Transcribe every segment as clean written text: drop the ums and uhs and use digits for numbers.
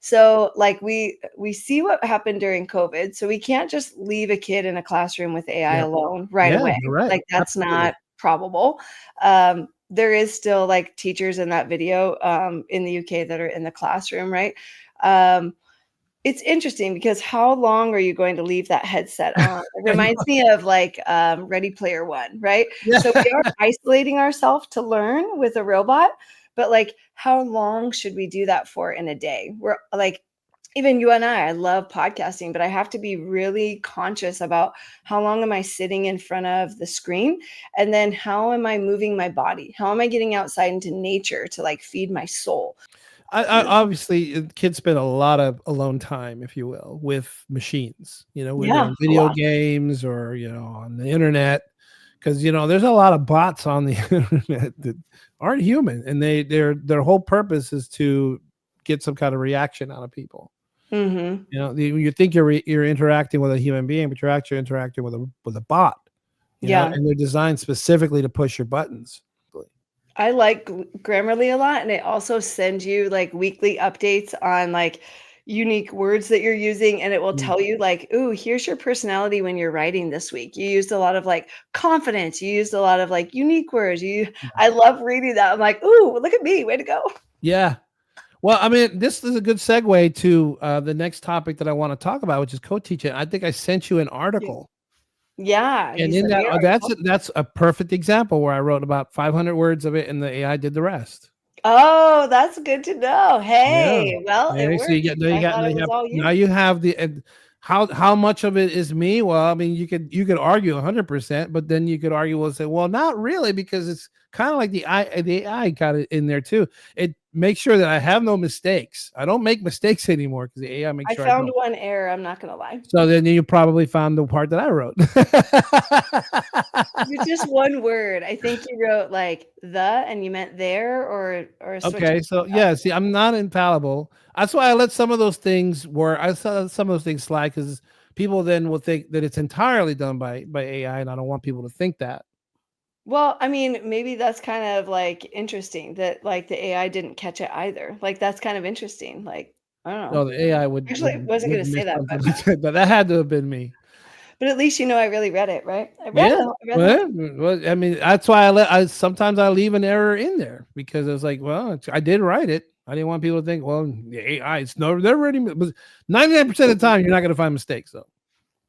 So like we see what happened during COVID. So we can't just leave a kid in a classroom with AI alone right Yeah, away. you're right. Like that's Absolutely. not probable. There is still like teachers in that video in the UK that are in the classroom, right? It's interesting because how long are you going to leave that headset on? It reminds me of like Ready Player One, right? Yeah. So we are isolating ourselves to learn with a robot, but like how long should we do that for in a day? We're like, even you and I love podcasting, but I have to be really conscious about how long am I sitting in front of the screen? And then how am I moving my body? How am I getting outside into nature to like feed my soul? I obviously kids spend a lot of alone time, if you will, with machines, whether Yeah, on a video lot. games or, on the internet. Because, there's a lot of bots on the internet that aren't human, and their whole purpose is to get some kind of reaction out of people. Mm-hmm. You think you're interacting with a human being, but you're actually interacting with a bot. Yeah. And they're designed specifically to push your buttons. I like Grammarly a lot, and it also sends you like weekly updates on like unique words that you're using, and it will tell you like, "Ooh, here's your personality when you're writing this week. You used a lot of like confidence. You used a lot of like unique words. I love reading that. I'm like, "Ooh, look at me. Way to go." Yeah. Well, I mean, this is a good segue to the next topic that I want to talk about, which is co-teaching. I think I sent you an article. Yeah, you And in sent me that, an article. that's a perfect example where I wrote about 500 words of it, and the AI did the rest. Oh, that's good to know. Yeah. Hey, well, it Yeah, so worked. I thought it was all now you. you have the and how much of it is me? Well, I mean, you could argue 100%, but then you could argue and say, well, not really, because it's kind of like the AI got it in there too. It makes sure that I have no mistakes. I don't make mistakes anymore because the AI makes I sure I found don't. one error, I'm not gonna lie. So then you probably found the part that I wrote. With just one word. I think you wrote, like, "the" and you meant "there" or switch Okay, it so up. yeah, see, I'm not infallible. That's why I let some of those things slide, because people then will think that it's entirely done by AI, and I don't want people to think that. Well, I mean, maybe that's kind of, like, interesting that, like, the AI didn't catch it either. Like, that's kind of interesting, like, I don't know. No, the AI would Actually, I wasn't would gonna miss say that, something like that, but that had to have been me. but at least you know I really read it, right? I read Yeah, the whole well, I mean, that's why I sometimes I leave an error in there, because it's like, well, I did write it. I didn't want people to think, well, the AI, it's no, they're already, but 99% of the time, you're not going to find mistakes, though.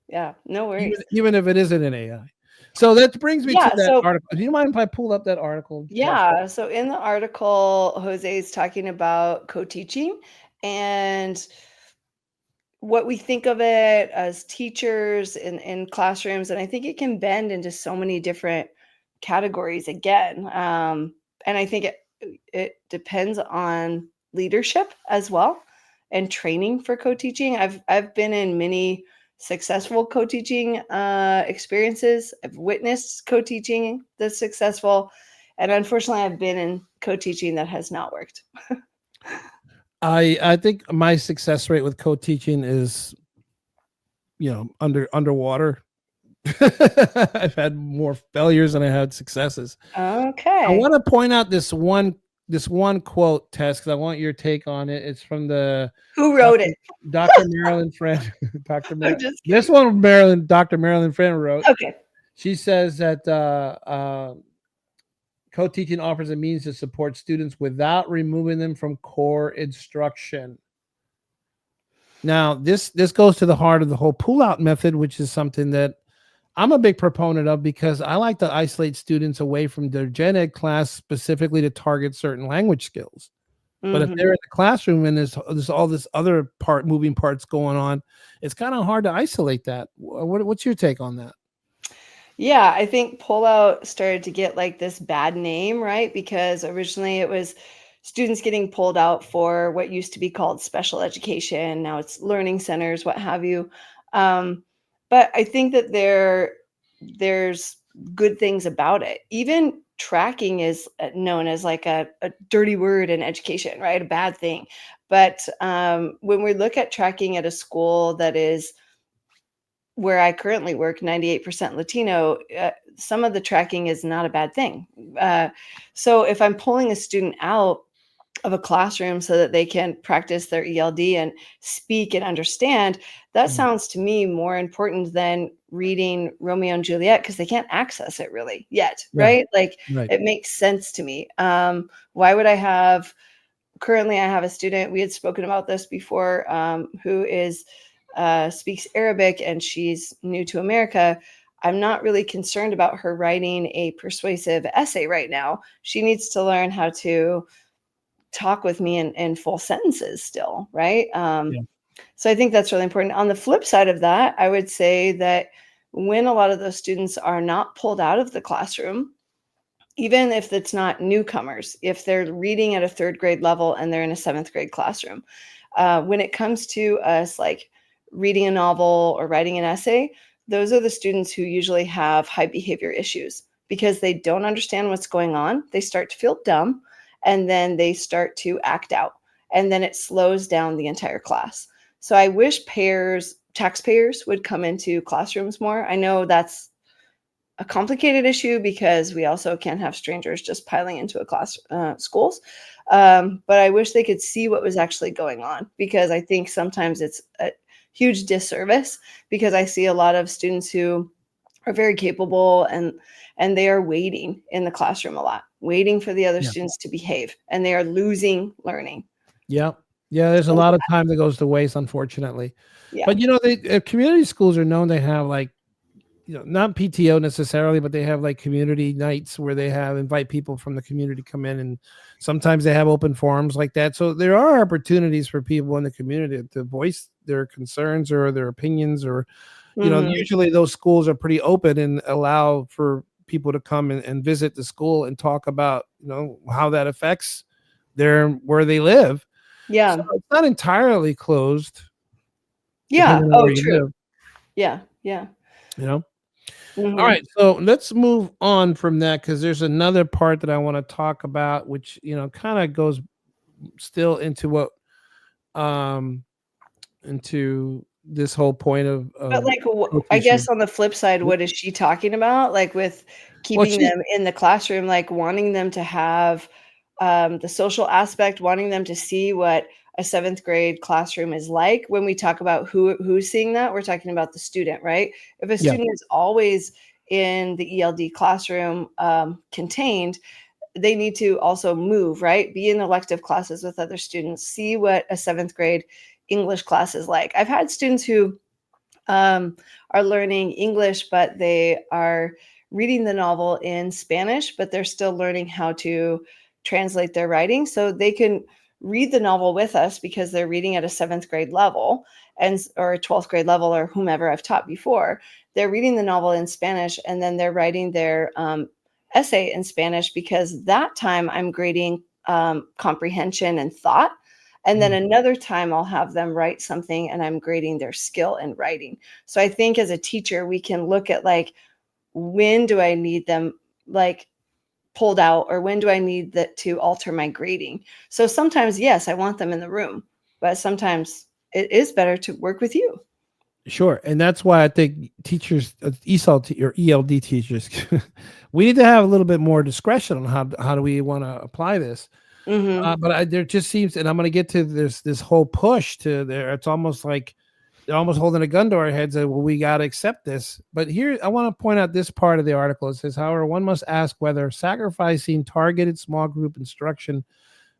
Yeah, no worries. Even if it isn't an AI. So that brings me to Yeah, that so article. Do you mind if I pull up that article, Tess? yeah, so in the article, Jose is talking about co-teaching and what we think of it as teachers in classrooms, and I think it can bend into so many different categories again. And I think it depends on leadership as well and training for co-teaching. I've been in many successful co-teaching experiences. I've witnessed co-teaching that's successful, and unfortunately, I've been in co-teaching that has not worked. I think my success rate with co-teaching is, underwater. I've had more failures than I had successes. I Okay. want to point out this one quote, Tess, because I want your take on it. It's from the Who wrote Dr. it? Dr. Marilyn Friend. Dr. I'm Mar- just this kidding. one, Dr. Marilyn Friend wrote. Okay. She says that co-teaching offers a means to support students without removing them from core instruction. Now, this goes to the heart of the whole pull-out method, which is something that I'm a big proponent of, because I like to isolate students away from their gen ed class specifically to target certain language skills. But if they're Mhm. in the classroom and there's all this other moving parts going on, it's kind of hard to isolate that. What's your take on that? Yeah, I think pullout started to get like this bad name, right? Because originally it was students getting pulled out for what used to be called special education. Now it's learning centers, what have you. Um, but I think that there's good things about it. Even tracking is known as like a dirty word in education, right? A bad thing. But when we look at tracking at a school that is where I currently work, 98% Latino, some of the tracking is not a bad thing. So if I'm pulling a student out, of a classroom so that they can practice their ELD and speak and understand, that sounds to me more important than reading Romeo and Juliet, because they can't access it really yet, Yeah. right? Like, Right. it makes sense to me. Why would I have currently I have a student, we had spoken about this before, who is speaks Arabic, and she's new to America. I'm not really concerned about her writing a persuasive essay right now. She needs to learn how to talk with me in full sentences still, right? Yeah. So I think that's really important. On the flip side of that, I would say that when a lot of those students are not pulled out of the classroom, even if it's not newcomers, if they're reading at a third grade level and they're in a seventh grade classroom, when it comes to us like reading a novel or writing an essay, those are the students who usually have high behavior issues because they don't understand what's going on. They start to feel dumb, and then they start to act out, and then it slows down the entire class. So I wish taxpayers would come into classrooms more. I know that's a complicated issue because we also can't have strangers just piling into schools. But I wish they could see what was actually going on, because I think sometimes it's a huge disservice, because I see a lot of students who are very capable, and they are waiting in the classroom a lot, waiting for the other Yeah. students to behave, and they are losing learning. Yeah. Yeah. There's a lot of time that goes to waste, unfortunately. Yeah. But community schools are known to have like, not PTO necessarily, but they have like community nights where they invite people from the community come in, and sometimes they have open forums like that. So there are opportunities for people in the community to voice their concerns or their opinions, or, usually those schools are pretty open and allow for people to come and visit the school and talk about, how that affects where they live. Yeah. So it's not entirely closed. Yeah. Depending on Oh, where you true. live, Yeah. Yeah. All right, so let's move on from that, because there's another part that I want to talk about, which kind of goes still into into this whole point of But like, I co-teaching. guess on the flip side, what is she talking about? Like with Well, keeping she's them in the classroom, like wanting them to have the social aspect, wanting them to see what a seventh grade classroom is like. When we talk about who's seeing that, we're talking about the student, right? If a yeah, student is always in the ELD classroom, contained, they need to also move, right? Be in elective classes with other students, see what a seventh grade English class is like. I've had students who are learning English, but they are reading the novel in Spanish, but they're still learning how to translate their writing. So they can read the novel with us because they're reading at a seventh grade level or a 12th grade level, or whomever I've taught before. They're reading the novel in Spanish, and then they're writing their essay in Spanish, because that time I'm grading comprehension and thought. And then another time I'll have them write something, and I'm grading their skill in writing. So I think as a teacher, we can look at like, when do I need them like pulled out, or when do I need that to alter my grading? So sometimes, yes, I want them in the room, but sometimes it is better to work with you. sure, and that's why I think teachers, ESOL or ELD teachers, we need to have a little bit more discretion on how do we want to apply this. But there just seems, and I'm going to get to this whole push to there. It's almost like they're almost holding a gun to our heads that, well, we got to accept this. But here, I want to point out this part of the article. It says, however, one must ask whether sacrificing targeted small group instruction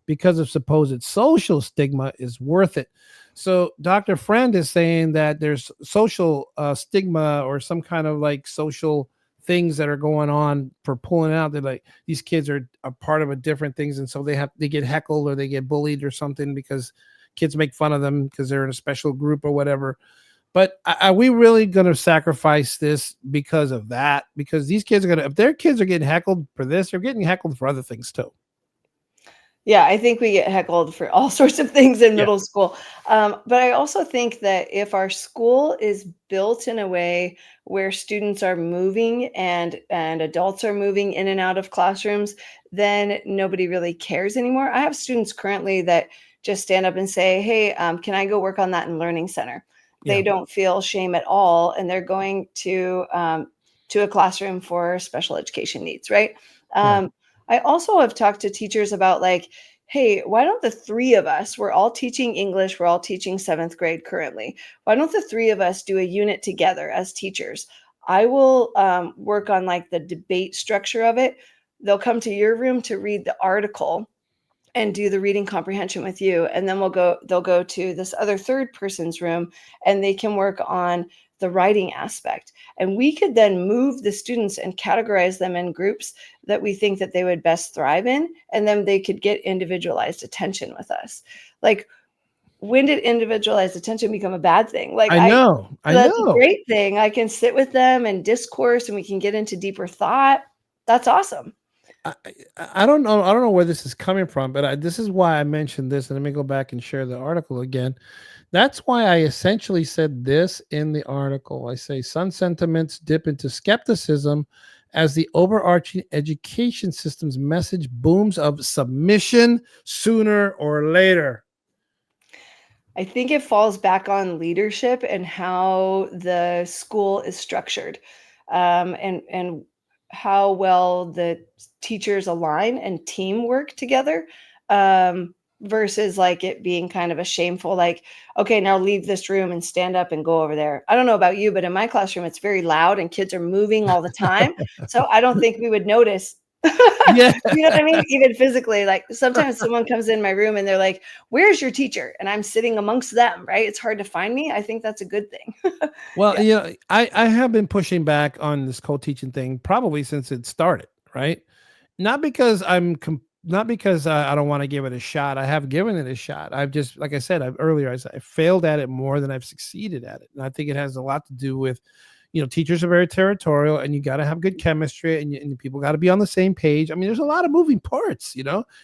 because of supposed social stigma is worth it. So Dr. Friend is saying that there's social stigma, or some kind of like social things that are going on for pulling out. They're like, these kids are a part of a different things, and so they get heckled or they get bullied or something because kids make fun of them because they're in a special group or whatever. But are we really going to sacrifice this because of that? Because these kids are if their kids are getting heckled for this, they're getting heckled for other things too. Yeah, I think we get heckled for all sorts of things in Yeah. middle school. But I also think that if our school is built in a way where students are moving and adults are moving in and out of classrooms, then nobody really cares anymore. I have students currently that just stand up and say, "Hey, can I go work on that in Learning Center?" Yeah. They don't feel shame at all, and they're going to a classroom for special education needs, right? Right. I also have talked to teachers about like, hey, why don't the three of us, we're all teaching English, we're all teaching 7th grade currently. Why don't the three of us do a unit together as teachers? I will work on like the debate structure of it. They'll come to your room to read the article and do the reading comprehension with you. And then they'll go to this other third person's room and they can work on the writing aspect. And we could then move the students and categorize them in groups that we think that they would best thrive in. And then they could get individualized attention with us. Like, when did individualized attention become a bad thing? Like, I know. that's a great thing. I can sit with them and discourse and we can get into deeper thought. That's awesome. I don't know. I don't know where this is coming from, but this is why I mentioned this. And let me go back and share the article again. That's why I essentially said this in the article. I say some sentiments dip into skepticism as the overarching education system's message booms of submission sooner or later. I think it falls back on leadership and how the school is structured, and how well the teachers align and team work together, versus like it being kind of a shameful, like, okay, now leave this room and stand up and go over there. I don't know about you, but in my classroom, it's very loud and kids are moving all the time. So I don't think we would notice. Yeah. You know what I mean? Even physically, like sometimes someone comes in my room and they're like, where's your teacher? And I'm sitting amongst them, right? It's hard to find me. I think that's a good thing. Well, yeah. I have been pushing back on this co-teaching thing probably since it started, right? Not because not because I don't want to give it a shot. I have given it a shot. I've just, like I said earlier, I failed at it more than I've succeeded at it. And I think it has a lot to do with, teachers are very territorial and you got to have good chemistry and people got to be on the same page. I mean, there's a lot of moving parts,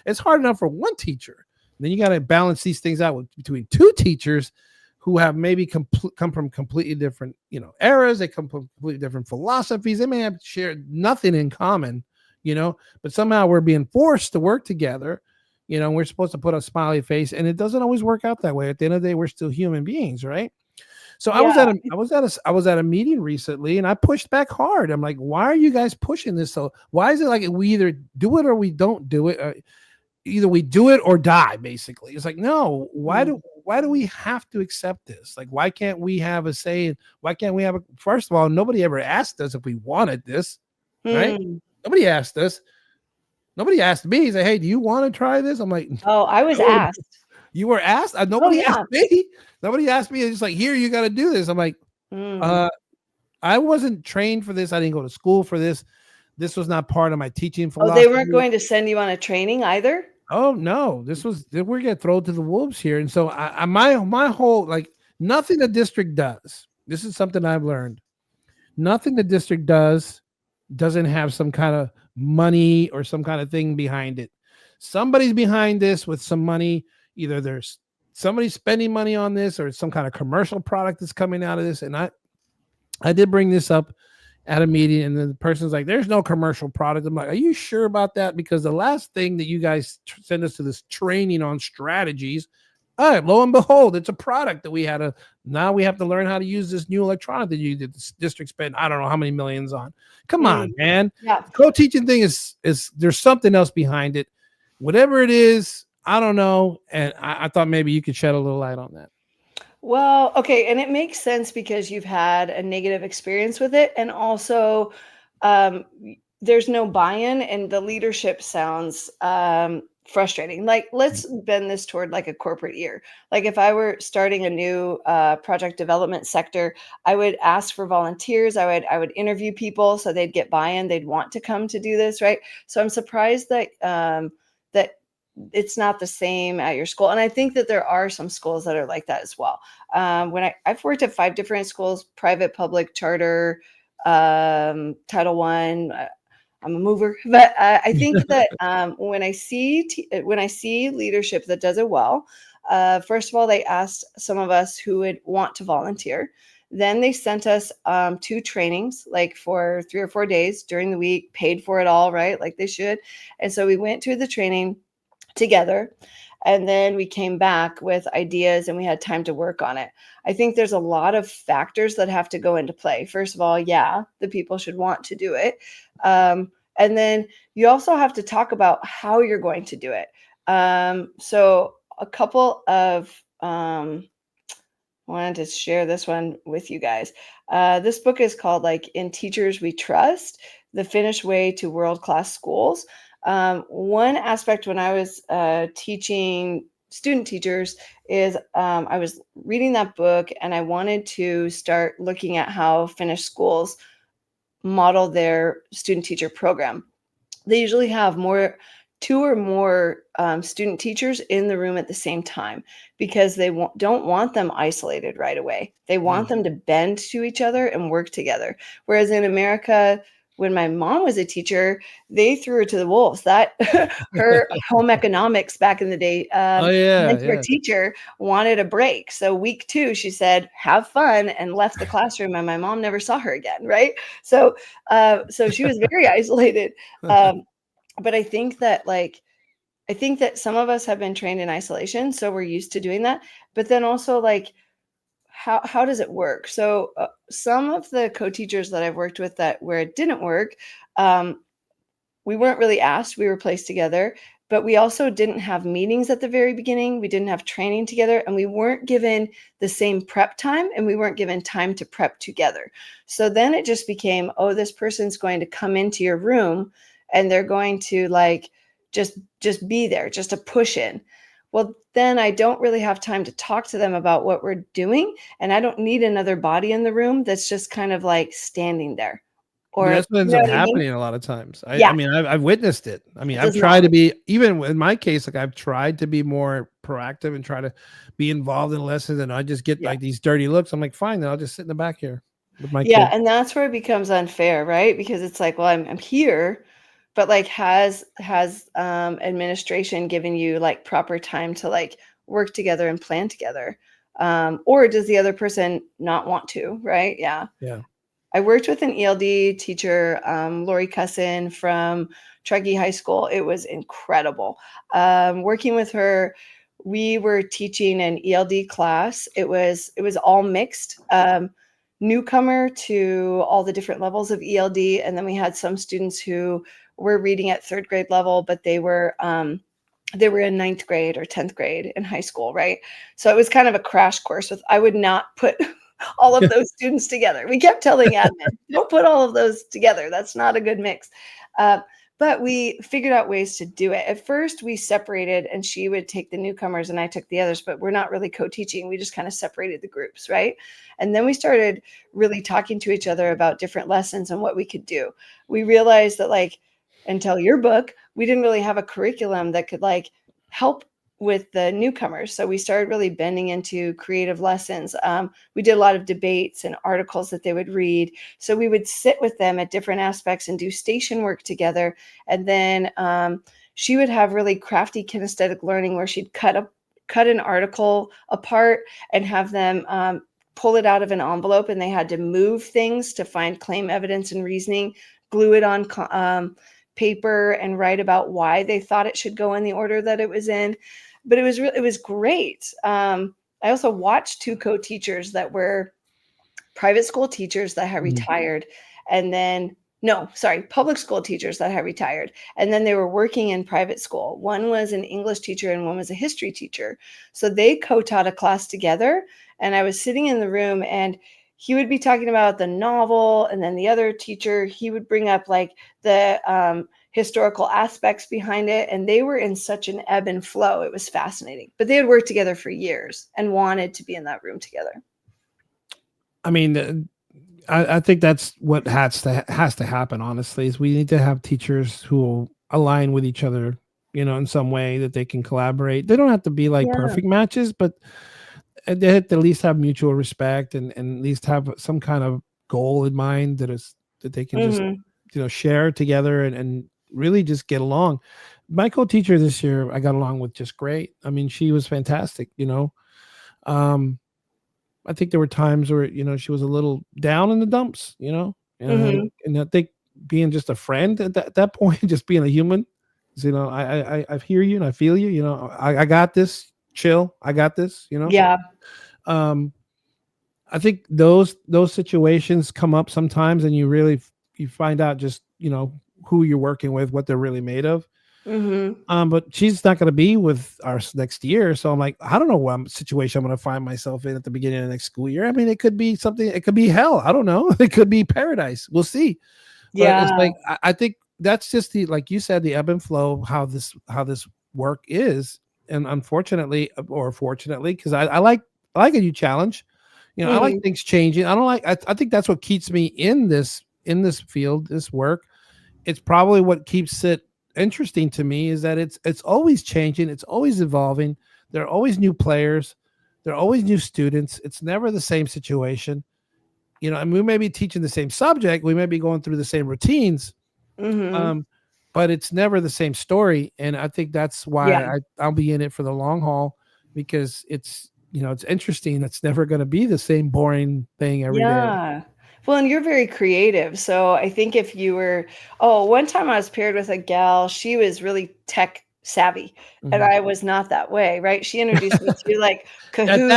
it's hard enough for one teacher. And then you got to balance these things out between two teachers who have maybe come from completely different, eras. They come from completely different philosophies. They may have shared nothing in common, but somehow we're being forced to work together. We're supposed to put a smiley face and it doesn't always work out that way. At the end of the day, we're still human beings, right? So I was at a meeting recently and I pushed back hard. I'm like, why are you guys pushing this? So why is it like we either do it or we don't do it? Either we do it or die, basically. It's like, no, why do we have to accept this? Like, why can't we have a say? Why can't we have first of all, nobody ever asked us if we wanted this, right? Nobody asked us. Nobody asked me. He said, hey, do you want to try this? I'm like, oh, I was asked. You were asked? Nobody asked me. Nobody asked me. It's just like, here, you got to do this. I'm like, I wasn't trained for this. I didn't go to school for this. This was not part of my teaching philosophy. Oh, they weren't going to send you on a training either? Oh, no. We're getting thrown to the wolves here. And so my whole, like, nothing the district does. This is something I've learned. Nothing the district doesn't have some kind of money or some kind of thing behind it. Somebody's behind this with some money. Either there's somebody spending money on this or some kind of commercial product that's coming out of this. And I did bring this up at a meeting and then the person's like, there's no commercial product. I'm like, are you sure about that? Because the last thing that you guys send us to this training on strategies, all right, lo and behold, it's a product that now we have to learn how to use this new electronic that the district spent, I don't know how many millions on. Come on, man. Yeah. The co-teaching thing is there's something else behind it. Whatever it is, I don't know. And I thought maybe you could shed a little light on that. Well, okay. And it makes sense because you've had a negative experience with it. And also there's no buy-in and the leadership sounds frustrating. Like, let's bend this toward like a corporate year. Like if I were starting a new project development sector, I would ask for volunteers. I would interview people so they'd get buy-in. They'd want to come to do this, right? So I'm surprised that that it's not the same at your school. And I think that there are some schools that are like that as well. When I've worked at 5 different schools, private, public, charter, Title I, I'm a mover, but I think that when I see leadership that does it well, first of all, they asked some of us who would want to volunteer. Then they sent us 2 trainings, like for 3 or 4 days during the week, paid for it all, right? Like they should. And so we went to the training together, and then we came back with ideas and we had time to work on it. I think there's a lot of factors that have to go into play. First of all, the people should want to do it. And then you also have to talk about how you're going to do it. So a couple of, I wanted to share this one with you guys. This book is called like In Teachers We Trust, The Finnish Way to World-Class Schools. One aspect when I was teaching student teachers is I was reading that book and I wanted to start looking at how Finnish schools model their student teacher program. They usually have two or more student teachers in the room at the same time because they don't want them isolated right away. They want them to bend to each other and work together. Whereas in America, when my mom was a teacher, they threw her to the wolves. That her home economics back in the day, mentor teacher wanted a break. So week 2, she said, "Have fun," and left the classroom. And my mom never saw her again. Right. So, so she was very isolated. But I think that some of us have been trained in isolation, so we're used to doing that. But then also like, how does it work? So some of the co-teachers that I've worked with where it didn't work, we weren't really asked. We were placed together, but we also didn't have meetings at the very beginning. We didn't have training together, and we weren't given the same prep time, and we weren't given time to prep together. So then it just became, oh, this person's going to come into your room and they're going to like just be there, just a push in. Well, then I don't really have time to talk to them about what we're doing, and I don't need another body in the room that's just kind of like standing there. Or that's what ends you know up what I mean? happening a lot of times. Yeah. I mean, I've witnessed it. I mean, It I've does tried not to be, even in my case, like I've tried to be more proactive and try to be involved in lessons, and I just get like these dirty looks. I'm like, fine, then I'll just sit in the back here with my kid. and that's where it becomes unfair, right? Because it's like, well, I'm here, but like has administration given you like proper time to like work together and plan together? Or does the other person not want to, right? Yeah. I worked with an ELD teacher, Lori Cussin from Truckee High School. It was incredible. Working with her, we were teaching an ELD class. It was all mixed, newcomer to all the different levels of ELD, and then we had some students who were reading at 3rd grade level, but they were in 9th grade or 10th grade in high school, right? So it was kind of a crash course with, I would not put all of those students together. We kept telling admin, don't put all of those together. That's not a good mix. But we figured out ways to do it. At first, we separated, and she would take the newcomers and I took the others, but we're not really co-teaching. We just kind of separated the groups, right? And then we started really talking to each other about different lessons and what we could do. We realized that like, until your book, we didn't really have a curriculum that could like help with the newcomers. So we started really bending into creative lessons. We did a lot of debates and articles that they would read. So we would sit with them at different aspects and do station work together. And then she would have really crafty kinesthetic learning where she'd cut an article apart and have them pull it out of an envelope, and they had to move things to find claim evidence and reasoning, glue it on paper, and write about why they thought it should go in the order that it was in. But it was great. I also watched 2 co-teachers that were private school teachers that had retired, and then public school teachers that had retired, and then they were working in private school. One was an English teacher and one was a history teacher. So they co-taught a class together, and I was sitting in the room, and he would be talking about the novel, and then the other teacher, he would bring up like the historical aspects behind it, and they were in such an ebb and flow. It was fascinating. But they had worked together for years and wanted to be in that room together. I mean, I think that's what has to happen, honestly, is we need to have teachers who will align with each other, in some way that they can collaborate. They don't have to be like perfect matches, but they have to at least have mutual respect and at least have some kind of goal in mind that they can just, share together and really just get along. My co-teacher this year, I got along with just great. I mean, she was fantastic, I think there were times where, she was a little down in the dumps, and I think being just a friend at that point, just being a human, I hear you and I feel you, I got this, chill. I got this, Yeah. I think those situations come up sometimes, and you find out just, who you're working with, what they're really made of. Mhm. But she's not going to be with us next year. So I'm like, I don't know what situation I'm going to find myself in at the beginning of the next school year. I mean, it could be something, it could be hell. I don't know. It could be paradise. We'll see. But it's Yeah. like, I think that's just the, like you said, the ebb and flow of how this work is. And unfortunately, or fortunately, because I like a new challenge. You know, I like Mhm. things changing. I don't like, I think that's what keeps me in this field, this work. It's probably what keeps it interesting to me is that it's always changing, it's always evolving. There are always new players, there are always new students. It's never the same situation. You know, and we may be teaching the same subject, we may be going through the same routines, Mhm. um, but it's never the same story. And I think that's why Yeah. I'll be in it for the long haul, because it's, you know, it's interesting. It's never going to be the same boring thing every day. Yeah. Well, and you're very creative. So I think if you were, oh, one time I was paired with a gal, she was really tech savvy, and Mhm. I was not that way, right? She introduced me to like Kahoot and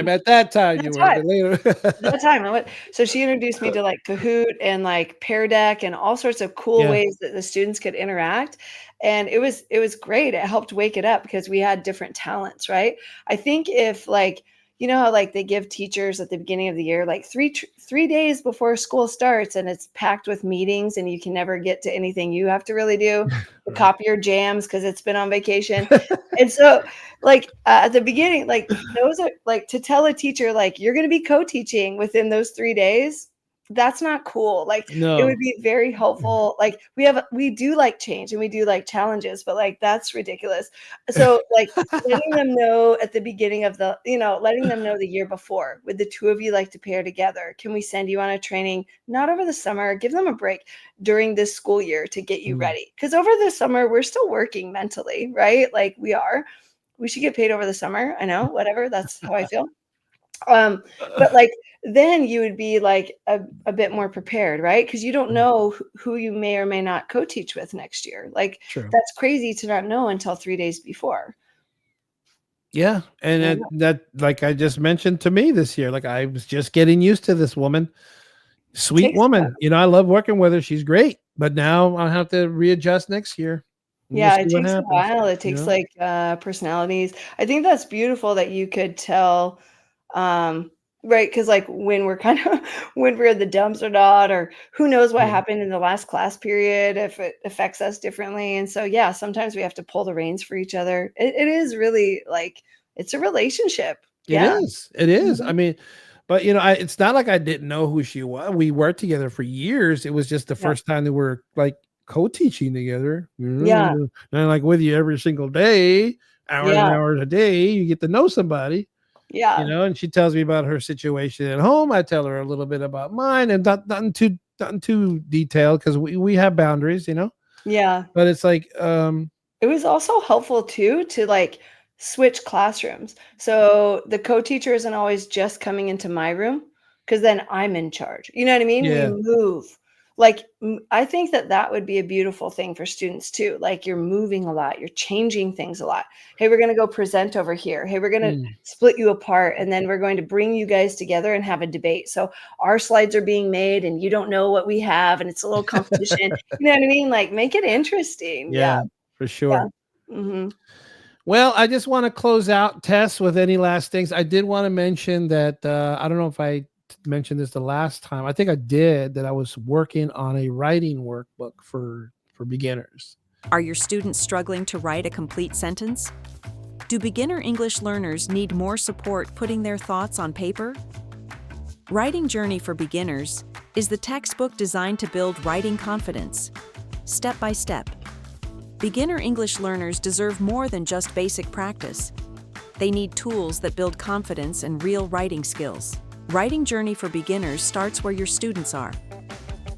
At that time you that's were, why. but later. That time, I went so she introduced me to, like, Kahoot and, like, Pear Deck and all sorts of cool Yeah. ways that the students could interact, and it was great. It helped wake it up because we had different talents, right? I think if, like, you know how, like, they give teachers at the beginning of the year, like, 3 days before school starts, and it's packed with meetings, and you can never get to anything you have to really do, to Right. copy your jams because 'cause it's been on vacation, and so, like, at the beginning, like, those are like, to tell a teacher, like, "You're gonna be co-teaching within those 3 days," that's not cool, like, it would No. be very helpful like, we do like change and we do like challenges, but, like, that's ridiculous. So, like, letting them know at the beginning of the letting them know the year before, "Would the 2 of you like to pair together? Can we send you on a training?" Not over the summer, give them a break during this school year to get you Mm. ready. Because over the summer, we're still working mentally, right? Like, we are. We should get paid over the summer. I know, whatever. That's how I feel. Um, but like then you would be like a bit more prepared, right? Because you don't Mm. know who you may or may not co-teach with next year. Like True. that's crazy to not know until 3 days before. Yeah, and Yeah. like I just mentioned to me this year, like I was just getting used to this woman, sweet Takes woman. You know, I love working with her. She's great, but now I'll have to readjust next year. And we'll Yeah, see it what takes a happens. while. It You takes know. like personalities. I think that's beautiful that you could tell um right because like when we're kind of when we're in the dumps or not or who knows what Yeah. happened in the last class period if it affects us differently and so yeah sometimes we have to pull the reins for each other it is really like it's a relationship It yeah. is. It is. I Mhm. mean, but you know, it's not like I didn't know who she was. We worked together for years. It was just the Yeah. first time that we're like co-teaching together. Yeah. And like with you every single day, hours and Yeah. hours a day, you get to know somebody. You Yeah. know, and she tells me about her situation at home. I tell her a little bit about mine, and nothing too detailed because we have boundaries, you know. Yeah. But it's like, It was also helpful too to, like, switch classrooms. So, the co-teacher isn't always just coming into my room, because then I'm in charge. You know what I mean? We yeah, move. Like, I think that that would be a beautiful thing for students too. Like, you're moving a lot, you're changing things a lot. "Hey, we're gonna go present over here. Hey, we're gonna mm, split you apart, and then we're going to bring you guys together and have a debate. So, our slides are being made, and you don't know what we have, and it's a little competition." You know what I mean? Like, make it interesting. Yeah. yeah, for Yeah. sure. Mhm. Well, I just want to close out, Tess, with any last things. I did want to mention that I don't know if I mentioned this the last time. I think I did, that I was working on a writing workbook for beginners. Are your students struggling to write a complete sentence? Do beginner English learners need more support putting their thoughts on paper? Writing Journey for Beginners is the textbook designed to build writing confidence, step by step. Beginner English learners deserve more than just basic practice. They need tools that build confidence and real writing skills. Writing Journey for Beginners starts where your students are,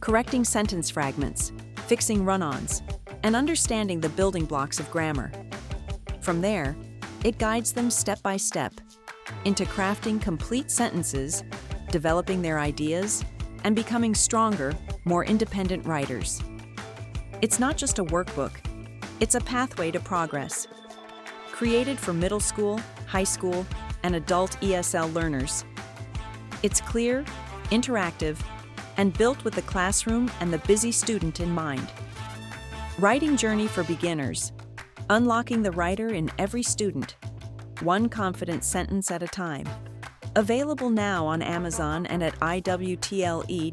correcting sentence fragments, fixing run-ons, and understanding the building blocks of grammar. From there, it guides them step by step into crafting complete sentences, developing their ideas, and becoming stronger, more independent writers. It's not just a workbook, it's a pathway to progress. Created for middle school, high school, and adult ESL learners. It's clear, interactive, and built with the classroom and the busy student in mind. Writing Journey for Beginners, Unlocking the Writer in Every Student, One Confident Sentence at a Time. Available now on Amazon and at iwtle.com.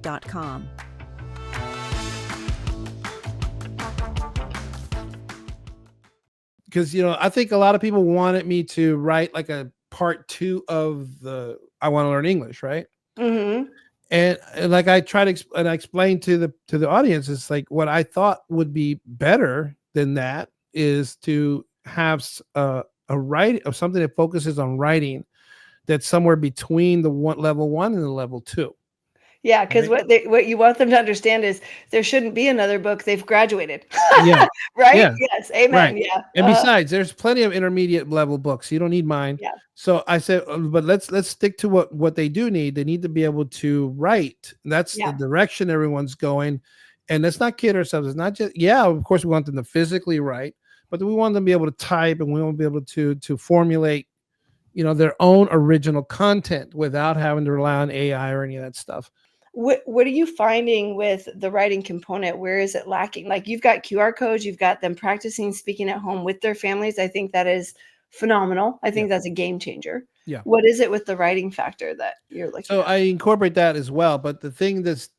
Because, you know, I think a lot of people wanted me to write like a part 2 of the I Want to Learn English, right? Mm-hmm. And like I try to and I explained to the audience, it's like what I thought would be better than that is to have a write of something that focuses on writing that's somewhere between the level 1 and the level 2. Yeah, because Right. what you want them to understand is there shouldn't be another book. They've graduated. Yeah. Right? Yeah. Yes. Amen. Right. Yeah. And besides, there's plenty of intermediate level books. You don't need mine. Yeah. So I said, but let's stick to what they do need. They need to be able to write. That's the Yeah. direction everyone's going. And let's not kid ourselves. It's not just, yeah, of course we want them to physically write, but we want them to be able to type, and we want to be able to formulate, you know, their own original content without having to rely on AI or any of that stuff. What are you finding with the writing component? Where is it lacking? Like, you've got QR codes, you've got them practicing speaking at home with their families. I think that is phenomenal. I think that's a game changer. Yeah. What is it with the writing factor that you're looking So at? I incorporate that as well. But the thing that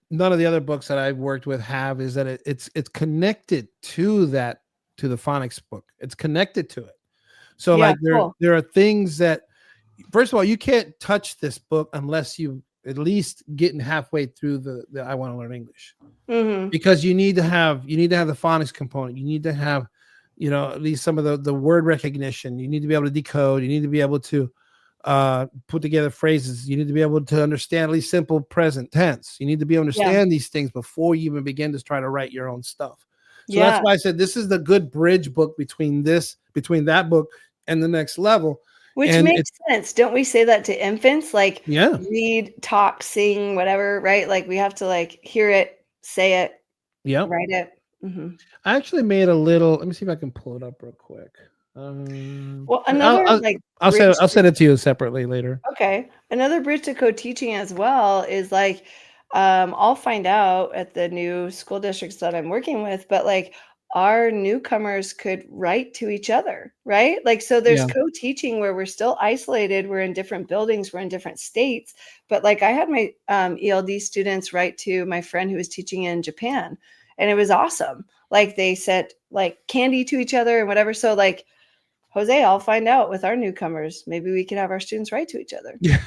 none of the other books that I've worked with have is that it's connected to the phonics book. It's connected to it. So Yeah, like cool. there are things that, first of all, you can't touch this book unless you at least getting halfway through the I Want to Learn English, Mm-hmm. because you need to have the phonics component. You need to have, you know, at least some of the word recognition. You need to be able to decode. You need to be able to put together phrases. You need to be able to understand at least simple present tense. You need to be able to understand these things before you even begin to try to write your own stuff. So that's why I said this is the good bridge book between that book and the next level. Which And makes sense. Don't we say that to infants? Like, yeah, read, talk, sing, whatever, right? Like, we have to like hear it, say it, yeah. write it. Mm-hmm. I actually made a little. Let me see if I can pull it up real quick. Well, another I'll send it to you separately later. Okay. Another bridge to co-teaching as well is like, I'll find out at the new school districts that I'm working with, but like our newcomers could write to each other, right? Like, so there's Yeah. co-teaching where we're still isolated. We're in different buildings. We're in different states. But like I had my ELD students write to my friend who was teaching in Japan, and it was awesome. Like they sent like candy to each other and whatever. So like, Jose, I'll find out with our newcomers. Maybe we could have our students write to each other. Yeah.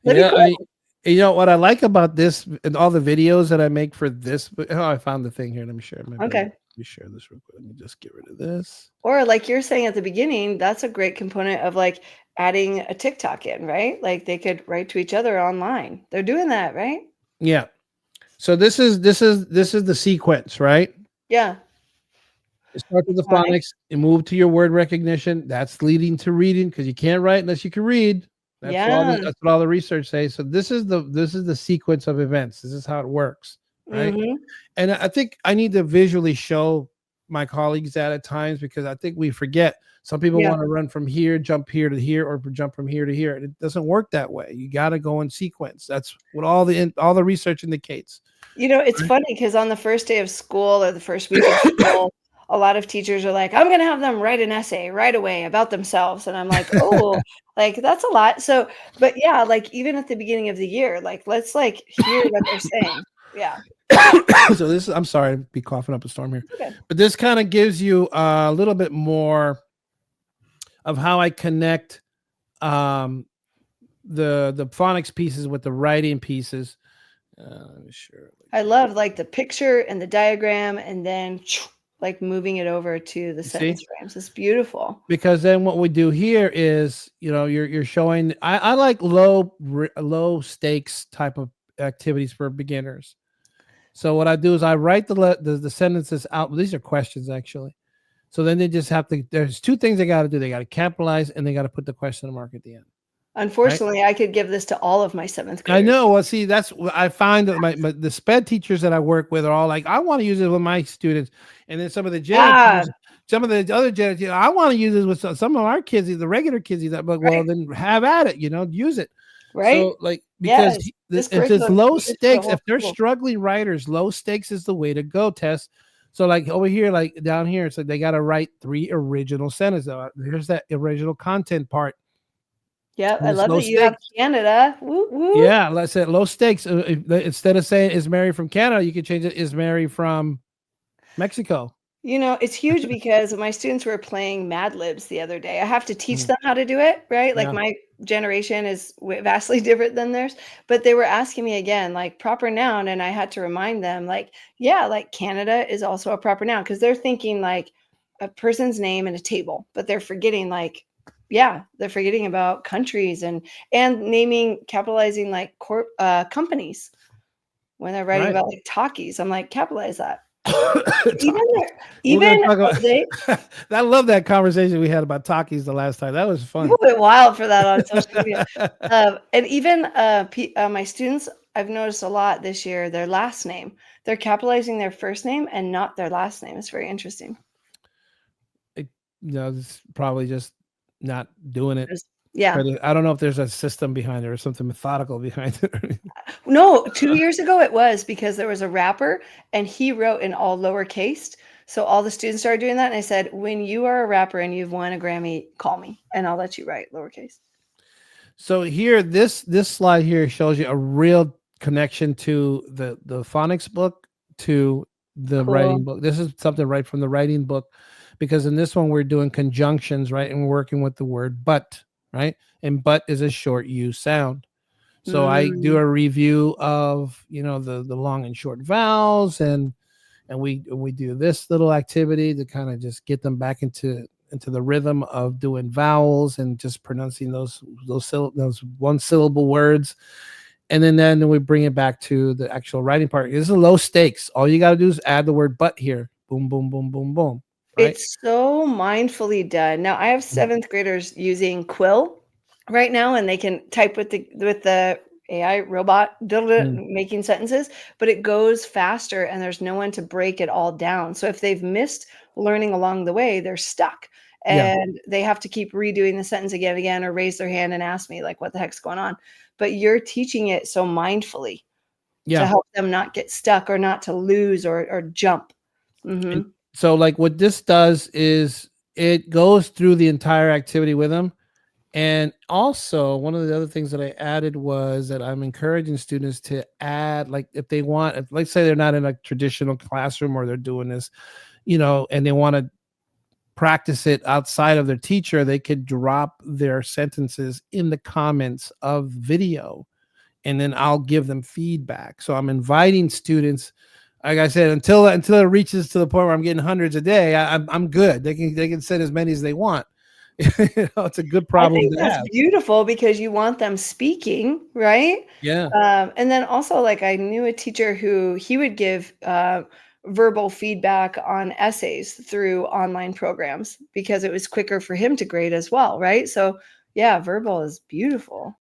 That'd be cool. You know what I like about this and all the videos that I make for this. Oh, I found the thing here. Let me share it. Okay. Let me share this real quick. Let me just get rid of this. Or like you're saying at the beginning, that's a great component of like adding a TikTok in, right? Like they could write to each other online. They're doing that, right? Yeah. So this is the sequence, right? Yeah. You start with the phonics, you move to your word recognition. That's leading to reading, because you can't write unless you can read. That's what all the research says. So this is the sequence of events. This is how it works, right? Mm-hmm. And I think I need to visually show my colleagues that at times, because I think we forget. Some people want to run from here, jump here to here, or jump from here to here. It doesn't work that way. You got to go in sequence. That's what all the research indicates. You know, it's funny because on the first day of school or the first week of school, a lot of teachers are like, I'm going to have them write an essay right away about themselves. And I'm like, oh, like that's a lot. So, but yeah, like even at the beginning of the year, like, let's like hear what they're saying. Yeah. So this is, I'm sorry to be coughing up a storm here, Okay. but this kind of gives you a little bit more of how I connect the phonics pieces with the writing pieces. Let me share. I love like the picture and the diagram, and then like moving it over to the sentence frames. It's beautiful. Because then what we do here is, you know, you're showing. I like low stakes type of activities for beginners. So what I do is I write the sentences out. These are questions actually. So then they just have to. There's two things they got to do. They got to capitalize, and they got to put the question mark at the end. Unfortunately, I could give this to all of my seventh graders. I know. Well, see, that's I find that the SPED teachers that I work with are all like, I want to use it with my students, and then some of the teachers, some of the other teachers, I want to use it with some of our kids, the regular kids. But well, then have at it. You know, use it. right? So like, because Yes, this, this if it's curriculum low caters to the stakes, whole if they're school. struggling writers, low stakes is the way to go, Tess. So like over here, like down here, it's like they got to write 3 original sentences. There's that original content part. Yep, And I it's love low that you have stakes. Canada. Woo woo. Yeah, let's say low stakes. Instead of saying is Mary from Canada, you could change it is Mary from Mexico. You know, it's huge because my students were playing Mad Libs the other day. I have to teach Mm, them how to do it, right? Like yeah. my generation is vastly different than theirs, but they were asking me again, like proper noun, and I had to remind them, like, yeah, like Canada is also a proper noun because they're thinking like a person's name and a table, but they're forgetting like, yeah, they're forgetting about countries and naming, capitalizing like companies when they're writing Right. about like Takis. I'm like, capitalize that. Even Takis. We're even gonna talk Jose, about. I love that conversation we had about Takis the last time. That was fun. people went wild for that on social media. And even my students, I've noticed a lot this year, their last name, they're capitalizing their first name and not their last name. It's very interesting. It's probably just not doing it. Yeah. But I don't know if there's a system behind it or something methodical behind it. No, 2 years ago it was because there was a rapper and he wrote in all lowercase. So all the students started doing that. And I said, when you are a rapper and you've won a Grammy, call me and I'll let you write lowercase. So here, this slide here shows you a real connection to the phonics book to the writing Cool. book. This is something right from the writing book, because in this one we're doing conjunctions, right? And we're working with the word but, right? And but is a short U sound. So I do Mm. a review of, the long and short vowels, and we do this little activity to kind of just get them back into the rhythm of doing vowels and just pronouncing those one syllable words. And then we bring it back to the actual writing part. This is low stakes. All you got to do is add the word but here. Boom, boom, boom, boom, boom. Right? It's so mindfully done. Now I have 7th graders using Quill right now, and they can type with the AI robot Mm. making sentences, but it goes faster and there's no one to break it all down. So if they've missed learning along the way, they're stuck Yeah. and they have to keep redoing the sentence again and again, or raise their hand and ask me like, what the heck's going on? But you're teaching it so mindfully to Yeah. help them not get stuck or not to lose or jump. And Mhm. so like what this does is it goes through the entire activity with them. And also, one of the other things that I added was that I'm encouraging students to add, like, if they want, let's say they're not in a traditional classroom or they're doing this, and they want to practice it outside of their teacher, they could drop their sentences in the comments of video, and then I'll give them feedback. So I'm inviting students. Like I said, until it reaches to the point where I'm getting hundreds a day, I'm good. They can send as many as they want. It's a good I problem think to that's have. beautiful because you want them speaking, right? Yeah. And then also, like, I knew a teacher who he would give verbal feedback on essays through online programs because it was quicker for him to grade as well, right? So, yeah, verbal is beautiful.